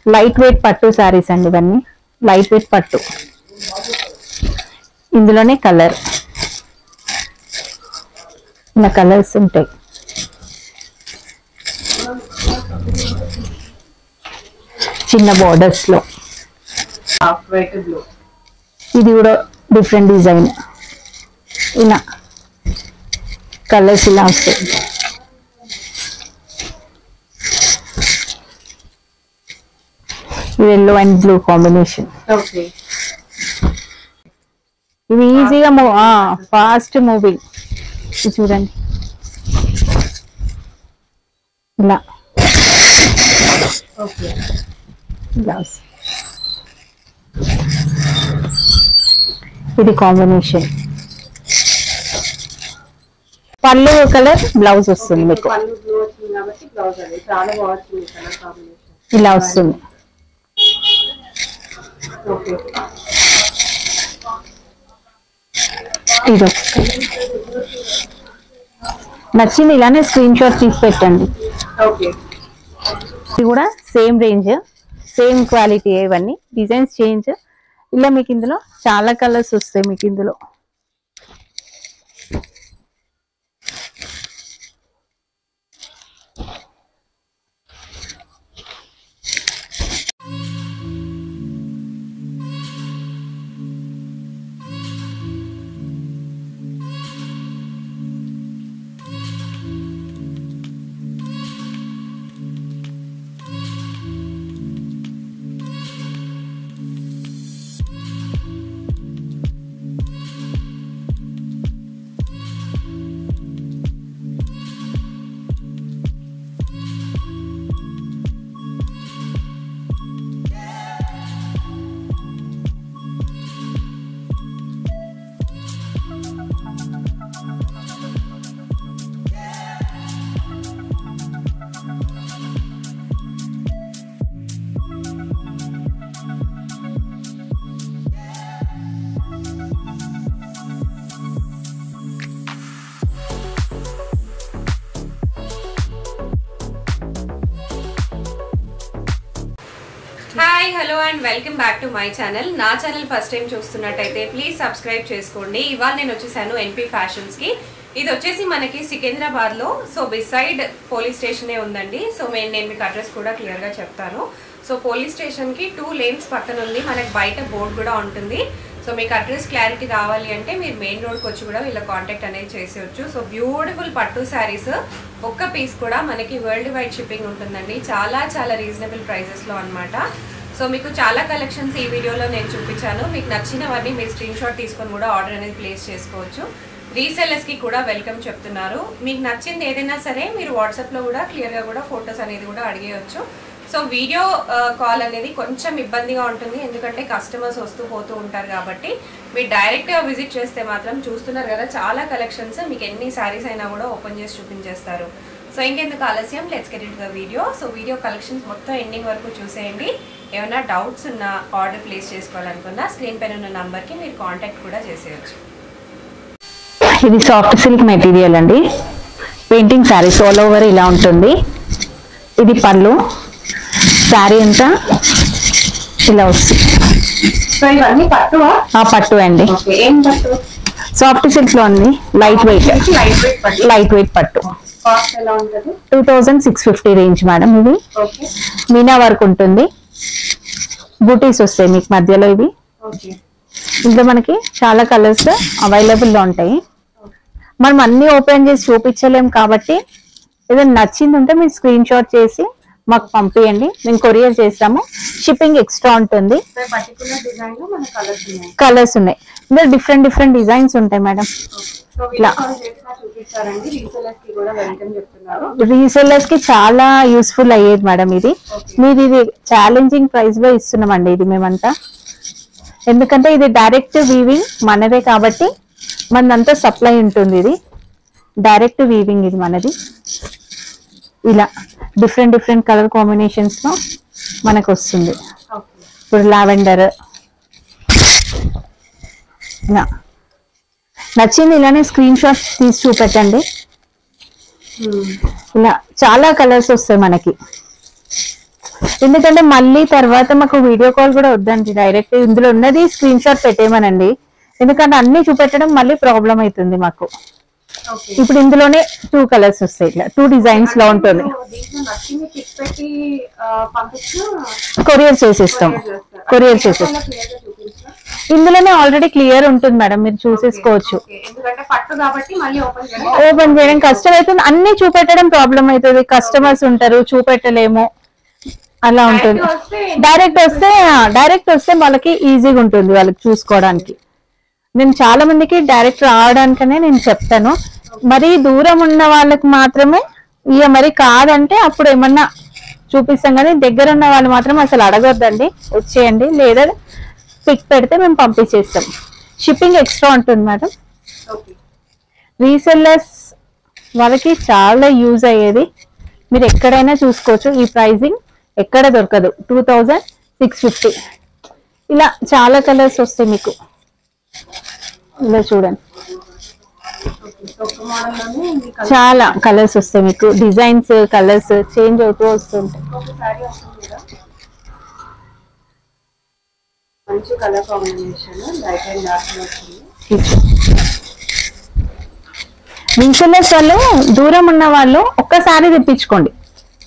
Light weight పట్టు సారీస్ అండి ఇవన్నీ. లైట్ వెయిట్ పట్టు, ఇందులోనే కలర్ ఇలా కలర్స్ ఉంటాయి. చిన్న బోర్డర్స్ లో ఇది కూడా డిఫరెంట్ డిజైన్. ఇలా కలర్స్ ఇలా వస్తాయి. yellow and blue combination. Okay. ఇది ఈజీగా ఫాస్ట్ మూవింగ్. ఇది చూడండి ఇలా. Okay. బ్లౌజ్ ఇది కాంబినేషన్. పళ్ళు కలర్ బ్లౌజ్ వస్తుంది మీకు. పళ్ళు బ్లూ వచ్చింది కాబట్టి బ్లౌజ్ అది చాలా బాగుంది కలర్ కాంబినేషన్. ఇలా వస్తుంది. ఓకే. ఇది నచ్చింది ఇలానే స్క్రీన్ షాట్ తీసి పెట్టండి. ఓకే. ఇది కూడా సేమ్ రేంజ్, సేమ్ క్వాలిటీ. ఇవన్నీ డిజైన్స్ చేంజ్. ఇలా మీకు ఇందులో చాలా కలర్స్ వస్తాయి మీకు ఇందులో. Hi hello and welcome back to my channel. నా ఛానల్ ఫస్ట్ టైం చూస్తున్నట్టయితే ప్లీజ్ సబ్స్క్రైబ్ చేసుకోండి. ఇవాళ నేను వచ్చేసాను ఎన్పీ ఫ్యాషన్స్ కి. ఇది వచ్చేసి మనకి సికింద్రాబాద్ లో, సో బిసైడ్ పోలీస్ స్టేషనే ఉందండి. సో నేను మీకు అడ్రస్ కూడా క్లియర్ గా చెప్తాను. సో పోలీస్ స్టేషన్ కి 2 lanes పక్కన ఉంది. మనకి బయట బోర్డు కూడా ఉంటుంది. సో మీకు అడ్రస్ క్లారిటీ కావాలి అంటే మీరు మెయిన్ రోడ్కి వచ్చి కూడా వీళ్ళ కాంటాక్ట్ అనేది చేసేయచ్చు. సో బ్యూటిఫుల్ పట్టు శారీస్, ఒక్క పీస్ కూడా మనకి వరల్డ్ వైడ్ షిప్పింగ్ ఉంటుందండి. చాలా చాలా రీజనబుల్ ప్రైజెస్లో అనమాట. సో మీకు చాలా కలెక్షన్స్ ఈ వీడియోలో నేను చూపించాను. మీకు నచ్చినవన్నీ మీరు స్క్రీన్ షాట్ తీసుకొని కూడా ఆర్డర్ అనేది ప్లేస్ చేసుకోవచ్చు. రీసెల్లర్స్కి కూడా వెల్కమ్ చెప్తున్నారు. మీకు నచ్చింది ఏదైనా సరే మీరు వాట్సాప్లో కూడా క్లియర్గా కూడా ఫొటోస్ అనేది కూడా అడిగేయచ్చు. సో వీడియో కాల్ అనేది కొంచెం ఇబ్బందిగా ఉంటుంది, ఎందుకంటే కస్టమర్స్ వస్తూ పోతూ ఉంటారు కాబట్టి. మీరు డైరెక్ట్గా విజిట్ చేస్తే మాత్రం చూస్తున్నారు కదా చాలా కలెక్షన్స్, మీకు ఎన్ని శారీస్ అయినా కూడా ఓపెన్ చేసి చూపించేస్తారు. సో ఇంకెందుకు ఆలస్యం, let's get in to the video. So video collections మొత్తం ఎండింగ్ వరకు చూసేయండి. ఏమైనా డౌట్స్ ఉన్నా, ఆర్డర్ ప్లేస్ చేసుకోవాలనుకున్నా స్క్రీన్ పైన ఉన్న నంబర్కి మీరు కాంటాక్ట్ కూడా చేసేయచ్చు. ఇది సాఫ్ట్ సిల్క్ మెటీరియల్ అండి. పెయింటింగ్ శారీస్ ఆల్ ఓవర్ ఇలా ఉంటుంది. ఇది పళ్ళు, శారీ అంతా ఇలా వస్తుంది. సో ఇవన్నీ పట్టువా? పట్టు అండి. ఏం పట్టు? సాఫ్ట్ సిల్క్ లో ఉంది. లైట్ వెయిట్ పట్టు. కాస్ట్ ఎలా ఉంటుంది? 2650 రేంజ్ మేడం. ఇది ఓకే. మీనా వర్క్ ఉంటుంది. బూటీస్ వస్తాయి మీకు మధ్యలో. ఇవి ఓకే. ఇందులో మనకి చాలా కలర్స్ అవైలబుల్ లో ఉంటాయి. మనం అన్ని ఓపెన్ చేసి చూపించలేం కాబట్టి ఏదైనా నచ్చింది ఉంటే మీరు స్క్రీన్ షాట్ చేసి మాకు పంపించండి, మేము కొరియర్ చేస్తాము. షిప్పింగ్ ఎక్స్ట్రా ఉంటుంది. కలర్స్ ఉన్నాయి. ఇందులో డిఫరెంట్ డిజైన్స్ ఉంటాయి మేడం. రీసెల్లర్స్ కి చాలా యూస్ఫుల్ అయ్యేది మేడం. ఇది మీరు ఇది ఛాలెంజింగ్ ప్రైస్ లో ఇస్తున్నామండి ఇది మేమంతా. ఎందుకంటే ఇది డైరెక్ట్ వీవింగ్ మనదే కాబట్టి మనదంతా సప్లై ఉంటుంది. ఇది డైరెక్ట్ వీవింగ్ ఇది మనది. ఇలా డిఫరెంట్ కలర్ కాంబినేషన్స్ లో మనకు వస్తుంది. ఇప్పుడు లావెండర్ ఇలా నచ్చింది ఇలానే స్క్రీన్ షాట్ తీసి చూపెట్టండి. ఇలా చాలా కలర్స్ వస్తాయి మనకి. ఎందుకంటే మళ్ళీ తర్వాత మాకు వీడియో కాల్ కూడా వద్దండి, డైరెక్ట్ ఇందులో ఉన్నది స్క్రీన్ షాట్ పెట్టేయమనండి. ఎందుకంటే అన్ని చూపెట్టడం మళ్ళీ ప్రాబ్లం అవుతుంది మాకు. ఇప్పుడు ఇందులోనే 2 కలర్స్ వస్తాయి, ఇట్లా 2 డిజైన్స్ లో ఉంటుంది. కొరియర్ చేసేస్తాం. ఇందులోనే ఆల్రెడీ క్లియర్ ఉంటుంది మేడం, మీరు చూసేసుకోవచ్చు. ఓపెన్ చేయడం కష్టం అవుతుంది, అన్ని చూపెట్టడం ప్రాబ్లం అవుతుంది. కస్టమర్స్ ఉంటారు, చూపెట్టలేము, అలా ఉంటుంది. డైరెక్ట్ వస్తే వాళ్ళకి ఈజీగా ఉంటుంది వాళ్ళకి చూసుకోవడానికి. నేను చాలా మందికి డైరెక్ట్ రావడానికనే నేను చెప్తాను. మరి దూరం ఉన్న వాళ్ళకి మాత్రమే ఇక, మరి కాదంటే అప్పుడు ఏమన్నా చూపిస్తాం, కానీ దగ్గర ఉన్న వాళ్ళు మాత్రం అసలు అడగొద్దండి, వచ్చేయండి. లేదా పిక్ పెడితే మేము పంపించేస్తాం. షిప్పింగ్ ఎక్స్ట్రా ఉంటుంది మేడం. రీసెల్లర్స్ వాళ్ళకి చాలా యూజ్ అయ్యేది, మీరు ఎక్కడైనా చూసుకోవచ్చు. ఈ ప్రైజింగ్ ఎక్కడ దొరకదు. 2650. ఇలా చాలా కలర్స్ వస్తాయి మీకు. ఇలా చూడండి, చాలా కలర్స్ వస్తాయి మీకు. డిజైన్స్ కలర్స్ చేంజ్ అవుతూ వస్తుంటాయి. రీసెల్లర్స్ వాళ్ళు దూరం ఉన్న వాళ్ళు ఒక్కసారి తెప్పించుకోండి.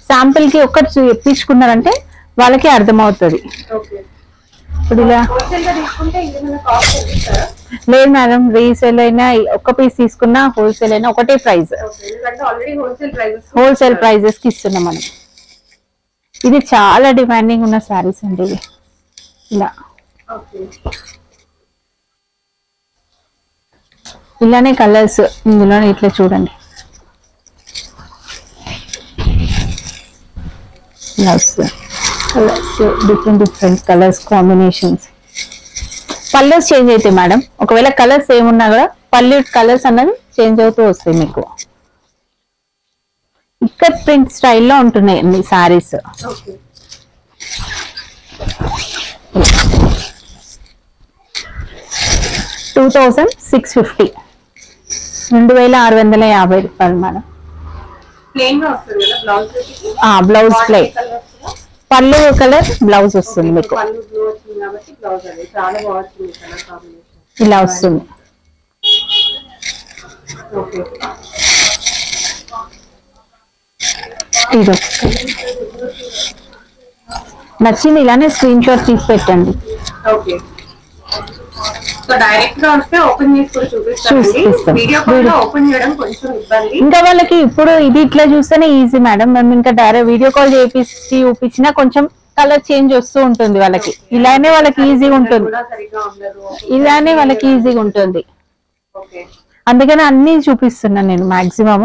శాంపిల్ కి ఒక్కటి తెప్పించుకున్నారంటే వాళ్ళకి అర్థమవుతుంది. ఇప్పుడు ఇలా లేదు మేడం, రీసేల్ అయినా ఒక్క పీస్ తీసుకున్నా, హోల్సేల్ అయినా ఒకటే ప్రైస్. హోల్సేల్ ప్రైజెస్ కి ఇస్తున్నాం మనం. ఇది చాలా డిమాండింగ్ ఉన్న శారీస్ అండి ఇవి. ఇలా ఇలానే కలర్స్ ఇందులోనే ఇట్లా చూడండి. Different colours combinations. పల్లెస్ చేంజ్ అవుతాయి మేడం. ఒకవేళ కలర్స్ ఏమున్నా కూడా పల్లె కలర్స్ అన్నది చేంజ్ అవుతూ వస్తాయి మీకు. ఇక్కడ ప్రింట్ స్టైల్లో ఉంటున్నాయి అన్ని సారీస్. 2650, 2650 రూపాయలు మేడం. బ్లౌజ్ ప్లెయిన్, పళ్ళు కలర్ బ్లౌజ్ వస్తుంది మీకు. ఇలా వస్తుంది. ఇది నచ్చింది ఇలానే స్క్రీన్ షాట్ తీసి పెట్టండి. ఇంకా వాళ్ళకి ఇప్పుడు ఇది ఇట్లా చూస్తేనే ఈజీ మేడం. మేము ఇంకా డైరెక్ట్ వీడియో కాల్ చేపించి చూపించినా కొంచెం కలర్ చేంజ్ వస్తూ ఉంటుంది వాళ్ళకి. ఇలానే వాళ్ళకి ఈజీగా ఉంటుంది, ఇలానే వాళ్ళకి ఈజీగా ఉంటుంది. అందుకని అన్ని చూపిస్తున్నాను నేను మాక్సిమం.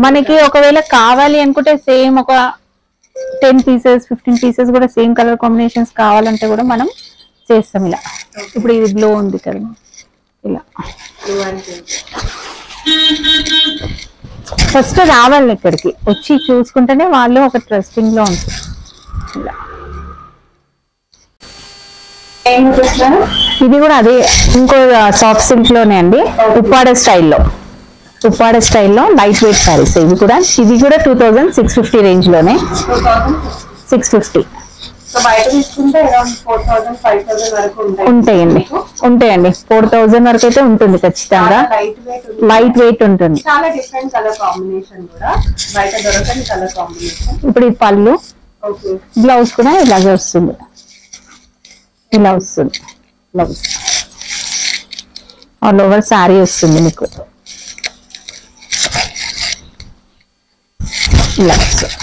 మనకి ఒకవేళ కావాలి అనుకుంటే సేమ్ ఒక 10 pieces 15 pieces కూడా సేమ్ కలర్ కాంబినేషన్స్ కావాలంటే కూడా మనం చేస్తాం ఇలా. ఇప్పుడు ఇది బ్లూ ఉంది కదా, ఇలా ఫస్ట్ రావాలి ఇక్కడికి వచ్చి చూసుకుంటేనే వాళ్ళు ఒక ట్రస్టింగ్ లో ఉంటుంది. ఇలా ఇది కూడా అదే ఇంకో సాఫ్ట్ సిల్క్ లోనే అండి, ఉప్పాడ స్టైల్లో లైట్ వెయిట్ సారీస్. ఇవి కూడా 2650 రేంజ్ లోనే. 650 ఉంటాయండి. 4000 వరకు అయితే ఉంటుంది ఖచ్చితంగా. లైట్ వెయిట్ ఉంటుంది. ఇప్పుడు ఈ పళ్ళు, బ్లౌజ్ కూడా ఇలాగే వస్తుంది. ఇలా వస్తుంది బ్లౌజ్. ఆల్ ఓవర్ శారీ వస్తుంది మీకు. ఇలా వస్తుంది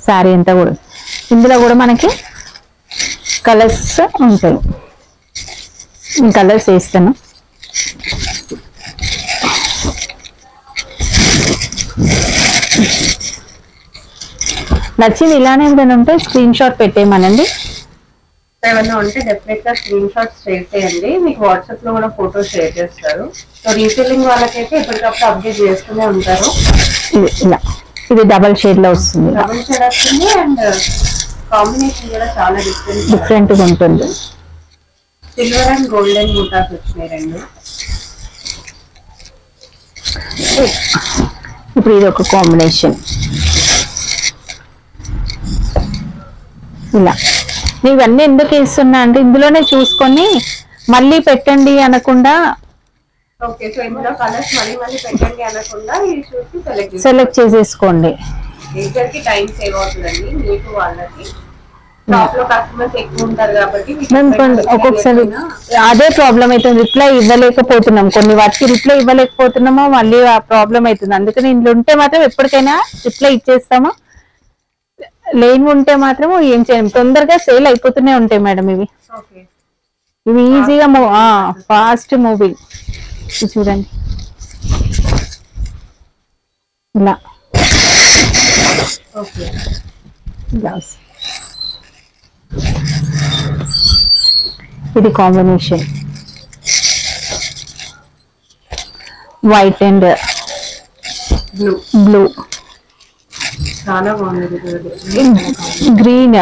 శారీ అంతా కూడా. ఇందులో కూడా మనకి కలర్స్ ఉంటాయి. కలర్స్ వేస్తాను. నచ్చింది ఇలానే ఏదైనా ఉంటే స్క్రీన్ షాట్ పెట్టేయమనండి. ఏమన్నా ఉంటే డెఫినెట్ గా స్క్రీన్ షాట్స్ షేర్ చేయండి. మీకు వాట్సాప్ లో కూడా ఫోటో షేర్ చేస్తారు. సో రీసెల్లింగ్ వాళ్ళకైతే ఎప్పటికప్పుడు అప్డేట్ చేస్తూనే ఉంటారు. ఇది డబల్ షేడ్ లో వస్తుంది. అండ్ కాంబినేషన్ కూడా చాలా డిఫరెంట్ గా ఉంటుంది. సిల్వర్ అండ్ గోల్డెన్ బూటాస్ వచ్చినాయి రెండు. ఇప్పుడు ఇది ఒక కాంబినేషన్. ఇలా ఇవన్నీ ఎందుకు ఇస్తున్నా అంటే ఇందులోనే చూసుకొని మళ్ళీ పెట్టండి అనకుండా ఓకే సో ఇందులో కలర్స్ మళ్ళీ మళ్ళీ పెట్టండి అనకుండా ఇది చూసి సెలెక్ట్ చేసేసుకోండి. ఇద్దరికి టైం సేవ్ అవుతుందండి, మీకు వాళ్ళకి. షాప్ లో కస్టమర్స్ ఎక్కువ ఉంటారు కాబట్టి ఒక్కొక్కసారి అదే ప్రాబ్లం అవుతుంది, రిప్లై ఇవ్వలేకపోతున్నాం, కొన్ని వాటికి రిప్లై ఇవ్వలేకపోతున్నామో మళ్ళీ ఆ ప్రాబ్లం అవుతుంది. అందుకని ఇంట్లో ఉంటే మాత్రం ఎప్పటికైనా రిప్లై ఇచ్చేస్తాము, లేని ఉంటే మాత్రం ఏం చేయం, తొందరగా సేల్ అయిపోతూనే ఉంటాయి మేడం. ఇవి ఈజీగా ఫాస్ట్ మూవింగ్. చూడండి ఇలా ఇది కాంబినేషన్ వైట్ అండ్ బ్లూ, చాలా బాగుంది. గ్రీన్,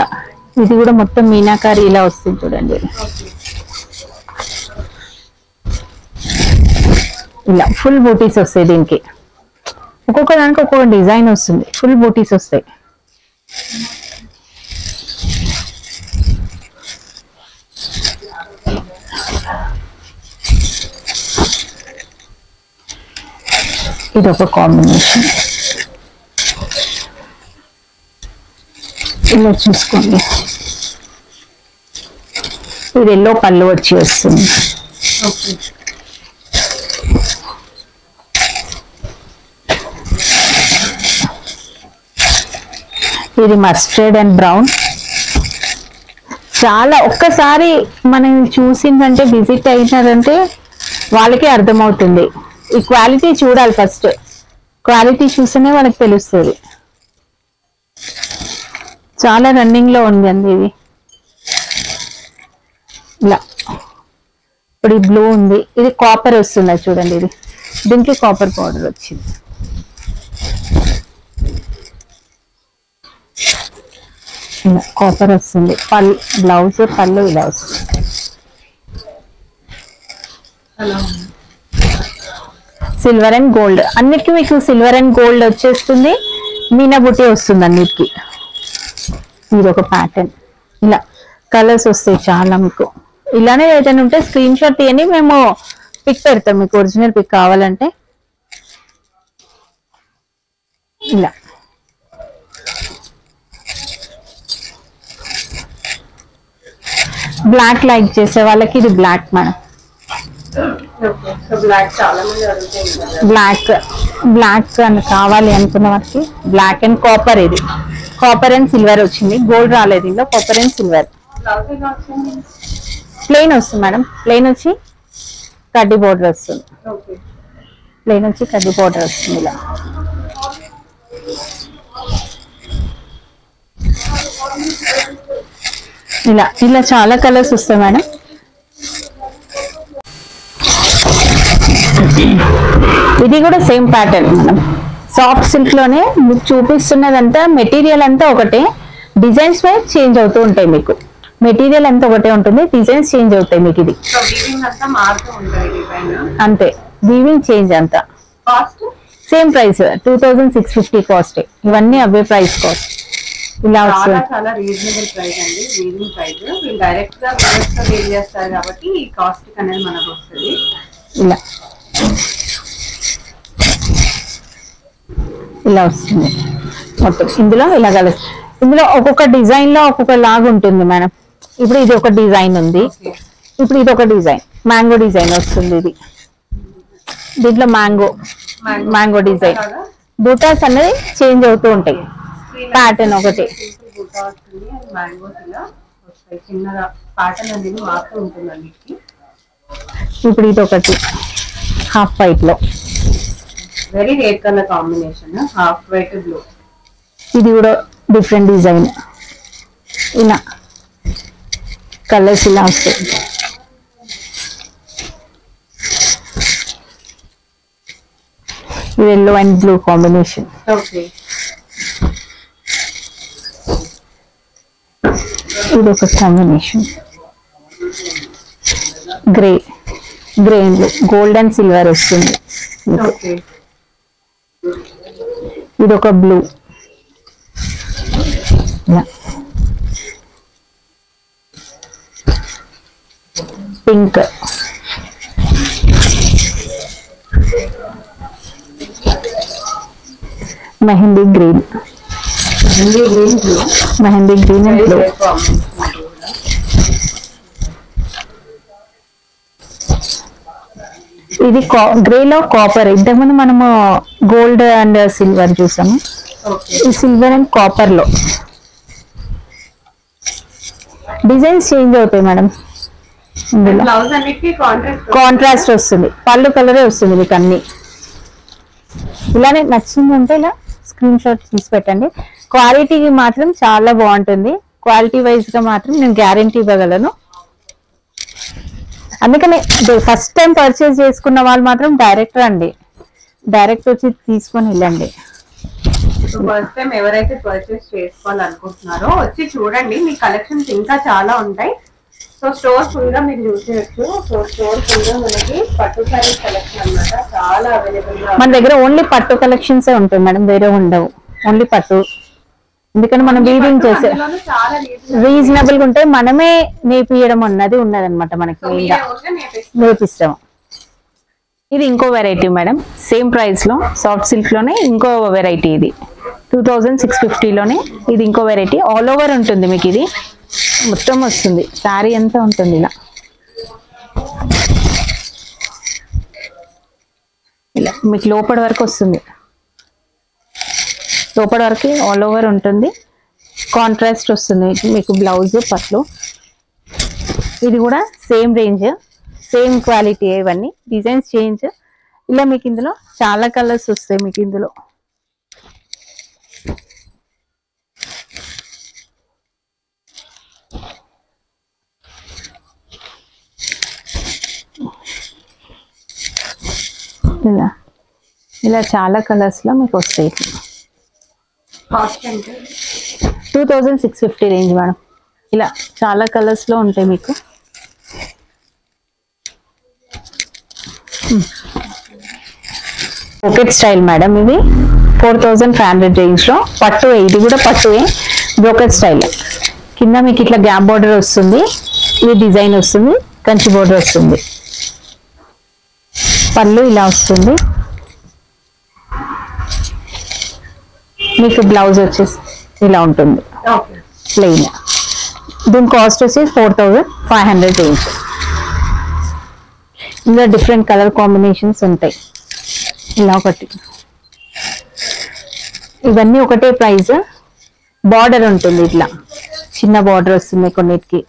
ఇది కూడా మొత్తం మీనాకారి ఇలా వస్తుంది చూడండి. ఇలా ఫుల్ బూటీస్ వస్తాయి దీనికి, ఒక్కొక్క దానికి ఒక్కొక్క డిజైన్ వస్తుంది, ఫుల్ బూటీస్ వస్తాయి. ఇది ఒక కాంబినేషన్, ఇలా చూసుకోండి. ఇది ఎల్లో పళ్ళు వచ్చి వస్తుంది. ఇది మస్టర్డ్ అండ్ బ్రౌన్. చాలా ఒక్కసారి మనం చూసిందంటే విజిట్ అయినారంటే వాళ్ళకి అర్థమవుతుంది. ఈ క్వాలిటీ చూడాలి, ఫస్ట్ క్వాలిటీ చూస్తేనే వాళ్ళకి తెలుస్తుంది. చాలా రన్నింగ్ లో ఉంది అండి ఇది. ఇలా ఇప్పుడు ఈ బ్లూ ఉంది, ఇది కాపర్ వస్తుంది చూడండి. ఇది దీనికి కాపర్ పౌడర్ వచ్చింది. ఇలా కాపర్ వస్తుంది, పళ్ళు బ్లౌజ్ పళ్ళు ఇలా వస్తుంది. సిల్వర్ అండ్ గోల్డ్, అన్నిటికీ మీకు సిల్వర్ అండ్ గోల్డ్ వచ్చేస్తుంది, మీనా బుట్టి వస్తుంది అన్నిటికీ. ఇది ఒక ప్యాటర్న్, ఇలా కలర్స్ వస్తాయి చాలా మీకు. ఇలానే ఏదైనా ఉంటే స్క్రీన్ షాట్ తీయని, మేము పిక్ పెడతాం మీకు, ఒరిజినల్ పిక్ కావాలంటే. ఇలా బ్లాక్ లైక్ చేసే వాళ్ళకి ఇది బ్లాక్ మేడం. బ్లాక్ అని కావాలి అనుకున్న వారికి బ్లాక్ అండ్ కాపర్, ఇది కాపర్ అండ్ సిల్వర్ వచ్చింది, గోల్డ్ రాలేదు ఇందులో, కాపర్ అండ్ సిల్వర్. ప్లెయిన్ వస్తుంది మేడం, ప్లెయిన్ వచ్చి కడ్డీ బోర్డర్ వస్తుంది, ప్లెయిన్ వచ్చి కడ్డీ బోర్డర్ వస్తుంది. ఇలా ఇలా ఇలా చాలా కలర్స్ వస్తాయి మేడం. ఇది కూడా same pattern madam, soft silk లోనే మీకు చూపిస్తున్నదంతా మెటీరియల్ అంతా ఒకటే, డిజైన్స్ చేంజ్ అవుతూ ఉంటాయి మీకు. మెటీరియల్ అంతా ఒకటే ఉంటుంది, డిజైన్స్ చేంజ్ అవుతాయి మీకు. ఇది అంతే, వీవింగ్ చేంజ్ అంతా. సేమ్ ప్రైస్ 2650 కాస్ట్, ఇవన్నీ అవే ప్రైస్ కాస్ట్. ఇలా చాలా రీజనబుల్ ప్రైస్ అండి, వీవింగ్ ప్రైస్. మీరు డైరెక్ట్ గా వ్యూవర్స్ తో డీల్ చేస్తారు కాబట్టి ఈ కాస్ట్ అనేది మనకు వస్తుంది. ఇలా ఇలా వస్తుంది మొత్తం. ఇందులో ఇలా కలర్స్, ఇందులో ఒక్కొక్క డిజైన్ లో ఒక్కొక్క లాగా ఉంటుంది మేడం. ఇప్పుడు ఇది ఒక డిజైన్ ఉంది, ఇప్పుడు ఇది ఒక డిజైన్, మ్యాంగో డిజైన్ వస్తుంది. ఇది దీంట్లో మ్యాంగో డిజైన్, బూటాస్ అనేది చేంజ్ అవుతూ ఉంటాయి, ప్యాటర్న్ ఒకటి. ఇప్పుడు ఇది ఒకటి హాఫ్ వైట్ లో, very rare colour combination, half white blue. ఇది కూడా డిఫరెంట్ డిజైన్. ఇలా కలర్స్ ఇలా వస్తాయి. yellow and blue combination. Okay. ఇది ఒక combination, grey and gold and silver వస్తుంది. ఇది ఒక blue, pink, mehndi green, mehndi green and blue. ఇది గ్రేలో కాపర్. ఇంతకుముందు మనము గోల్డ్ అండ్ సిల్వర్ చూసాము. ఈ సిల్వర్ అండ్ కాపర్ లో డిజైన్స్ చేంజ్ అవుతాయి మేడం. కాంట్రాస్ట్ వస్తుంది, పళ్ళు కలరే వస్తుంది మీకు అన్ని. ఇలానే నచ్చింది అంటే ఇలా స్క్రీన్ షాట్ తీసి పెట్టండి. క్వాలిటీకి మాత్రం చాలా బాగుంటుంది. క్వాలిటీ వైజ్ గా మాత్రం నేను గ్యారంటీ ఇవ్వగలను. అందుకనే ఫస్ట్ టైం పర్చేస్ చేసుకున్న వాళ్ళు మాత్రం డైరెక్ట్ రండి, డైరెక్ట్ వచ్చి తీసుకొని వెళ్ళండి. ఫస్ట్ టైం ఎవరైతే పర్చేస్ చేసుకోవాలనుకుంటున్నారో వచ్చి చూడండి, మీ కలెక్షన్స్ ఇంకా చాలా ఉంటాయి. సో స్టోర్ ఫుల్ గా మీరు చూసేయచ్చు. సో స్టోర్ ఫుల్ గా మనకి పట్టు సారీ కలెక్షన్ అన్నమాట చాలా అవైలబుల్ గా. మన దగ్గర ఓన్లీ పట్టు కలెక్షన్స్ ఉంటాయి మేడం, వేరే ఉండవు, ఓన్లీ పట్టు. ఎందుకంటే మనం వీవింగ్ చేసే రీజనబుల్ గా ఉంటాయి. మనమే నేపియడం అన్నది ఉన్నదన్నమాట, మనకి నేపిస్తాం. ఇది ఇంకో వెరైటీ మేడం, సేమ్ ప్రైస్ లో సాఫ్ట్ సిల్క్ లోనే ఇంకో వెరైటీ. ఇది 2650 లోనే ఇది ఇంకో వెరైటీ. ఆల్ ఓవర్ ఉంటుంది మీకు, ఇది మొత్తం వస్తుంది, శారీ అంతా ఉంటుంది ఇలా. ఇలా మీకు లోపల వరకు వస్తుంది, లోపల వరకు ఆల్ ఓవర్ ఉంటుంది. కాంట్రాస్ట్ వస్తుంది మీకు బ్లౌజ్ పట్లు. ఇది కూడా సేమ్ రేంజ్, సేమ్ క్వాలిటీ. ఇవన్నీ డిజైన్స్ చేంజ్. ఇలా మీకు ఇందులో చాలా కలర్స్ వస్తాయి మీకు ఇందులో. ఇలా ఇలా చాలా కలర్స్ లో మీకు వస్తాయి. 2650 రేంజ్ మేడం. ఇలా చాలా కలర్స్ లో ఉంటాయి మీకు. బ్రోకెట్ స్టైల్ మేడం, ఇది 4500 రేంజ్ లో పట్టు. ఇది కూడా పట్టువే, బ్రోకెట్ స్టైల్. కింద మీకు ఇట్లా గ్యాప్ బార్డర్ వస్తుంది, ఇది డిజైన్ వస్తుంది, కంచి బార్డర్ వస్తుంది, పళ్ళు ఇలా వస్తుంది. మీకు బ్లౌజ్ వచ్చేసి ఇలా ఉంటుంది ప్లెయిన్. దీని కాస్ట్ వచ్చేసి 4500 రేంజ్. ఇందులో డిఫరెంట్ కలర్ కాంబినేషన్స్ ఉంటాయి. ఇలా ఒకటి, ఇవన్నీ ఒకటే ప్రైస్. బార్డర్ ఉంటుంది, ఇట్లా చిన్న బార్డర్ వస్తుంది కొన్నిటికి.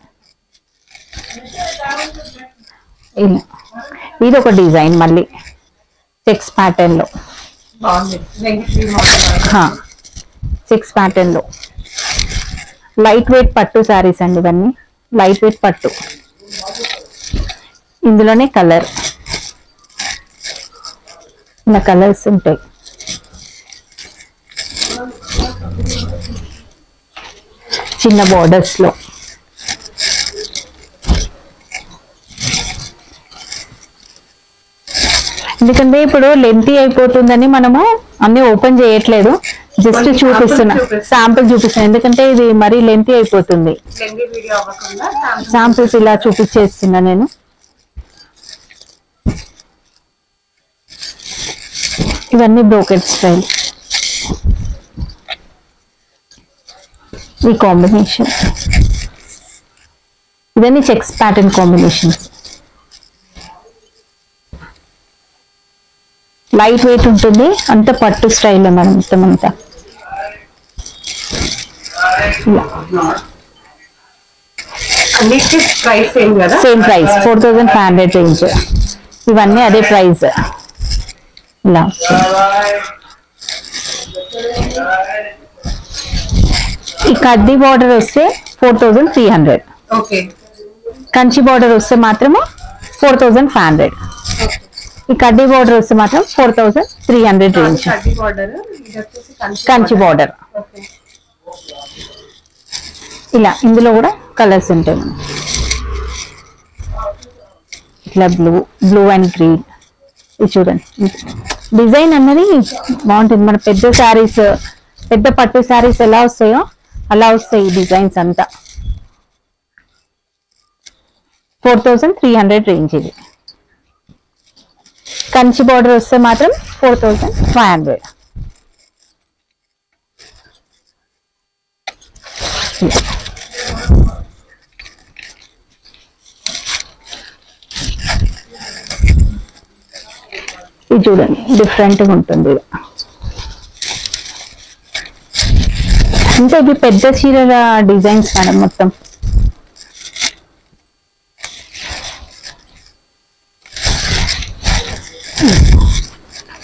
ఇలా ఇది ఒక డిజైన్ మళ్ళీ చెక్స్ ప్యాటర్న్ లో, చెక్స్ ప్యాటర్న్ లో లైట్ వెయిట్ పట్టు శారీస్ అండి. ఇవన్నీ లైట్ వెయిట్ పట్టు. ఇందులోనే కలర్, ఇలా కలర్స్ ఉంటాయి. చిన్న బోర్డర్స్ లో ఎందుకంటే ఇప్పుడు లెంతీ అయిపోతుందని మనము అన్ని ఓపెన్ చేయట్లేదు, జస్ట్ చూపిస్తున్నా, శాంపుల్ చూపిస్తున్నా. ఎందుకంటే ఇది మరీ లెంతీ అయిపోతుంది. శాంపుల్స్ ఇలా చూపించేస్తున్నా నేను. ఇవన్నీ బ్రోకెట్ స్టైల్. ఈ కాంబినేషన్ ఇవన్నీ checks pattern combinations. Light weight ఉంటుంది, అంత పట్టు స్టైల్ మనం మొత్తం అంతా. Same price 4500 range. ఇవన్నీ అదే ప్రైస్. ఇలా ఈ కడ్డీ బార్డర్ వస్తే 4300. కంచి బార్డర్ వస్తే మాత్రము 4500. ఈ కడ్డీ బార్డర్ వస్తే మాత్రం 4300 రేంజ్. కంచి బార్డర్. ఇలా ఇందులో కూడా కలర్స్ ఉంటాయి. ఇట్లా బ్లూ అండ్ గ్రీన్. ఇది చూడండి, డిజైన్ అన్నది బాగుంటుంది. మన పెద్ద శారీస్, పెద్ద పట్టు శారీస్ ఎలా వస్తాయో అలా వస్తాయి ఈ డిజైన్స్ అంతా. 4300 రేంజ్ ఇది. కంచి బార్డర్ వస్తే మాత్రం 4500. ఇది చూడండి డిఫరెంట్గా ఉంటుంది. అంటే ఇది పెద్ద చీరల డిజైన్స్ మేడం మొత్తం.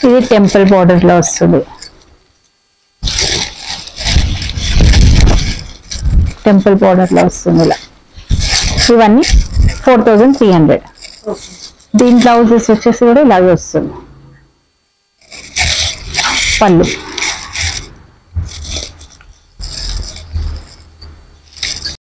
ఇది టెంపుల్ బార్డర్ లో వస్తుంది. టెంపుల్ బార్డర్ లో వస్తుంది ఇలా. ఇవన్నీ 4300. దీని బ్లౌజెస్ వచ్చేసి కూడా ఇలాగే వస్తుంది. పళ్ళు